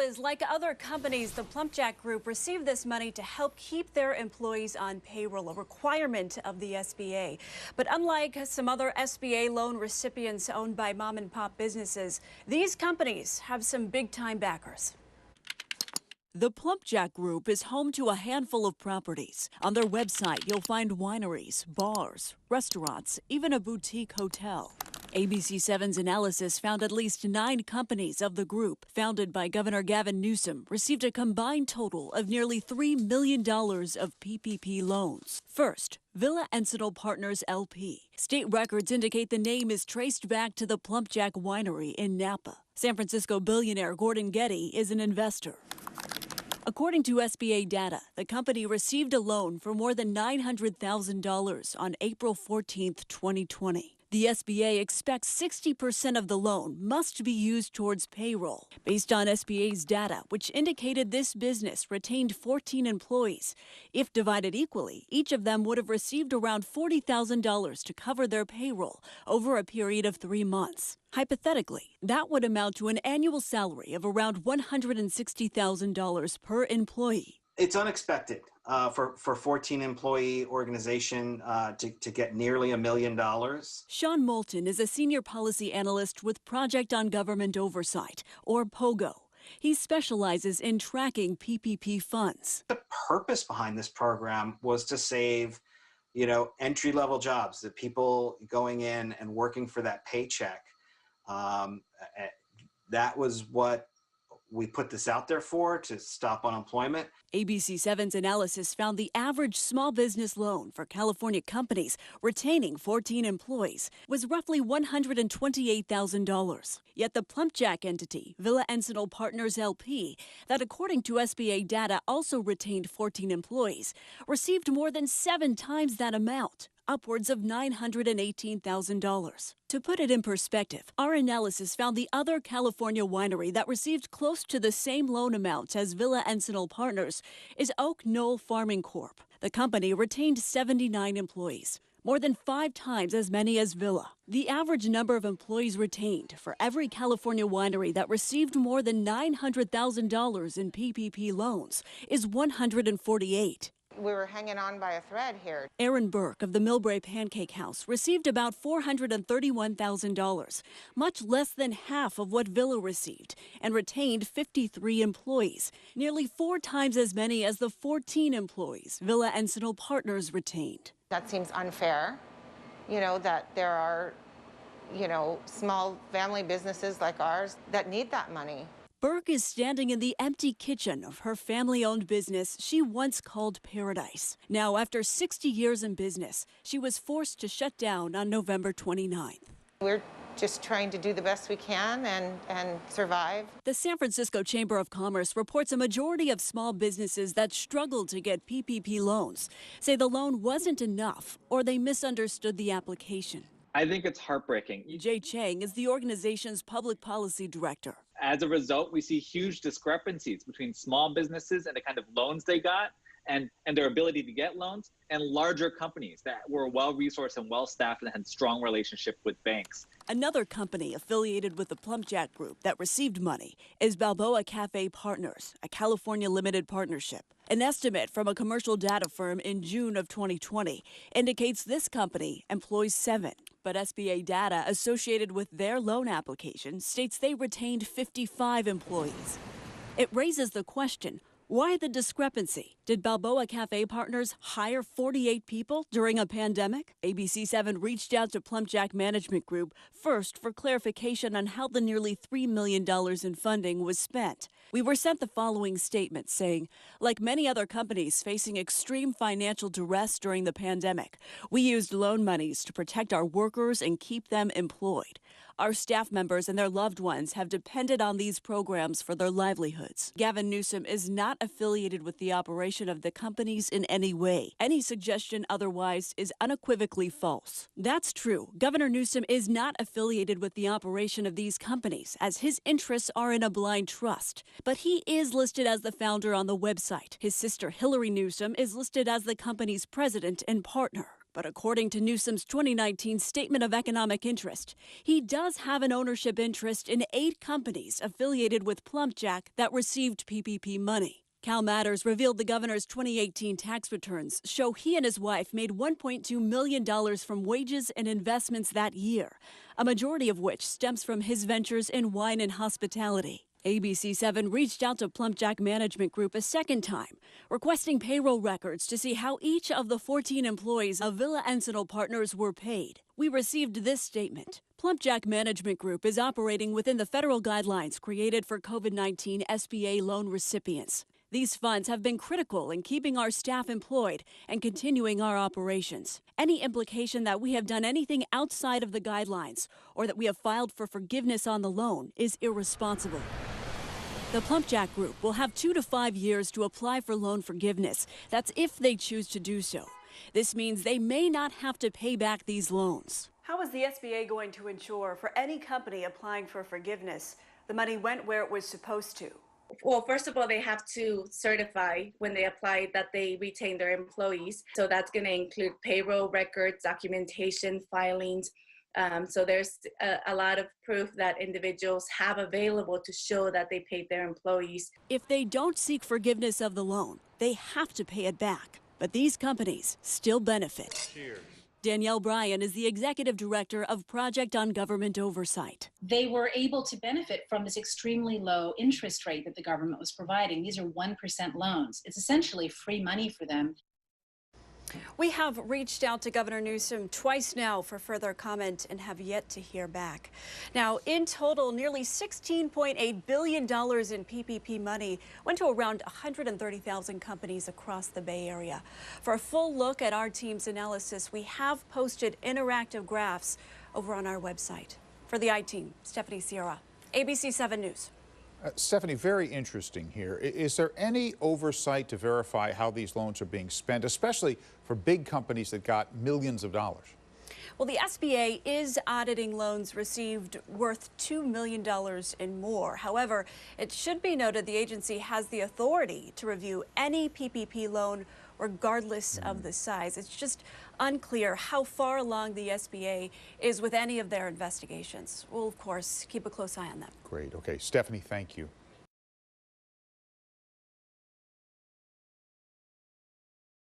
Liz, like other companies, the Plumpjack Group received this money to help keep their employees on payroll, a requirement of the SBA. But unlike some other SBA loan recipients owned by mom and pop businesses, these companies have some big-time backers. The Plumpjack Group is home to a handful of properties. On their website, you'll find wineries, bars, restaurants, even a boutique hotel. ABC7's analysis found at least 9 companies of the group, founded by Governor Gavin Newsom, received a combined total of nearly $3 million of PPP loans. First, Villa Encinal Partners LP. State records indicate the name is traced back to the Plumpjack Winery in Napa. San Francisco billionaire Gordon Getty is an investor. According to SBA data, the company received a loan for more than $900,000 on April 14, 2020. The SBA expects 60% of the loan must be used towards payroll. Based on SBA's data, which indicated this business retained 14 employees. If divided equally, each of them would have received around $40,000 to cover their payroll over a period of 3 months. Hypothetically, that would amount to an annual salary of around $160,000 per employee. It's unexpected for 14-employee organization to get nearly $1 million. Sean Moulton is a senior policy analyst with Project on Government Oversight, or POGO. He specializes in tracking PPP funds. The purpose behind this program was to save, entry-level jobs, the people going in and working for that paycheck. That was what we put this out there for, to stop unemployment. ABC7's analysis found the average small business loan for California companies retaining 14 employees was roughly $128,000. Yet the Plumpjack entity, Villa Encinal Partners LP, that according to SBA data also retained 14 employees, received more than 7 times that amount, upwards of $918,000. To put it in perspective, our analysis found the other California winery that received close to the same loan amount as Villa Encinal Partners is Oak Knoll Farming Corp. The company retained 79 employees, more than 5 times as many as Villa. The average number of employees retained for every California winery that received more than $900,000 in PPP loans is 148. We were hanging on by a thread here. Aaron Burke of the Millbrae Pancake House received about $431,000, much less than half of what Villa received, and retained 53 employees, nearly 4 times as many as the 14 employees Villa Encinal Partners retained. That seems unfair, that there are, small family businesses like ours that need that money. Burke is standing in the empty kitchen of her family-owned business she once called Paradise. Now, after 60 years in business, she was forced to shut down on November 29th. We're just trying to do the best we can and survive. The San Francisco Chamber of Commerce reports a majority of small businesses that struggled to get PPP loans say the loan wasn't enough or they misunderstood the application. I think it's heartbreaking. Jay Chang is the organization's public policy director. As a result, we see huge discrepancies between small businesses and the kind of loans they got and their ability to get loans, and larger companies that were well-resourced and well-staffed and had strong relationship with banks. Another company affiliated with the Plumpjack Group that received money is Balboa Cafe Partners, a California limited partnership. An estimate from a commercial data firm in June of 2020 indicates this company employs 7. But SBA data associated with their loan application states they retained 55 employees. It raises the question, why the discrepancy? Did Balboa Cafe Partners hire 48 people during a pandemic? ABC7 reached out to Plumpjack Management Group first for clarification on how the nearly $3 million in funding was spent. We were sent the following statement saying, like many other companies facing extreme financial duress during the pandemic, we used loan monies to protect our workers and keep them employed. Our staff members and their loved ones have depended on these programs for their livelihoods. Gavin Newsom is not affiliated with the operation of the companies in any way. Any suggestion otherwise is unequivocally false. That's true. Governor Newsom is not affiliated with the operation of these companies, as his interests are in a blind trust. But he is listed as the founder on the website. His sister Hillary Newsom is listed as the company's president and partner. But according to Newsom's 2019 Statement of Economic Interest, he does have an ownership interest in 8 companies affiliated with Plumpjack that received PPP money. Cal Matters revealed the governor's 2018 tax returns show he and his wife made $1.2 million from wages and investments that year, a majority of which stems from his ventures in wine and hospitality. ABC7 reached out to Plumpjack Management Group a second time, requesting payroll records to see how each of the 14 employees of Villa Encinal Partners were paid. We received this statement. Plumpjack Management Group is operating within the federal guidelines created for COVID-19 SBA loan recipients. These funds have been critical in keeping our staff employed and continuing our operations. Any implication that we have done anything outside of the guidelines or that we have filed for forgiveness on the loan is irresponsible. The Plumpjack Group will have 2 to 5 years to apply for loan forgiveness. That's if they choose to do so. This means they may not have to pay back these loans. How is the SBA going to ensure for any company applying for forgiveness the money went where it was supposed to? Well, first of all, they have to certify when they apply that they retain their employees. So that's going to include payroll records, documentation, filings. So there's a lot of proof that individuals have available to show that they paid their employees. If they don't seek forgiveness of the loan, they have to pay it back. But these companies still benefit. Cheers. Danielle Bryan is the executive director of Project on Government Oversight. They were able to benefit from this extremely low interest rate that the government was providing. These are 1% loans. It's essentially free money for them. We have reached out to Governor Newsom twice now for further comment and have yet to hear back. Now, in total, nearly $16.8 billion in PPP money went to around 130,000 companies across the Bay Area. For a full look at our team's analysis, we have posted interactive graphs over on our website. For the I-Team, Stephanie Sierra, ABC 7 News. Stephanie, very interesting here. Is there any oversight to verify how these loans are being spent, especially for big companies that got millions of dollars? Well, the SBA is auditing loans received worth $2 million and more. However, it should be noted the agency has the authority to review any PPP loan regardless of the size. It's just unclear how far along the SBA is with any of their investigations. We'll, of course, keep a close eye on that. Great. Okay. Stephanie, thank you.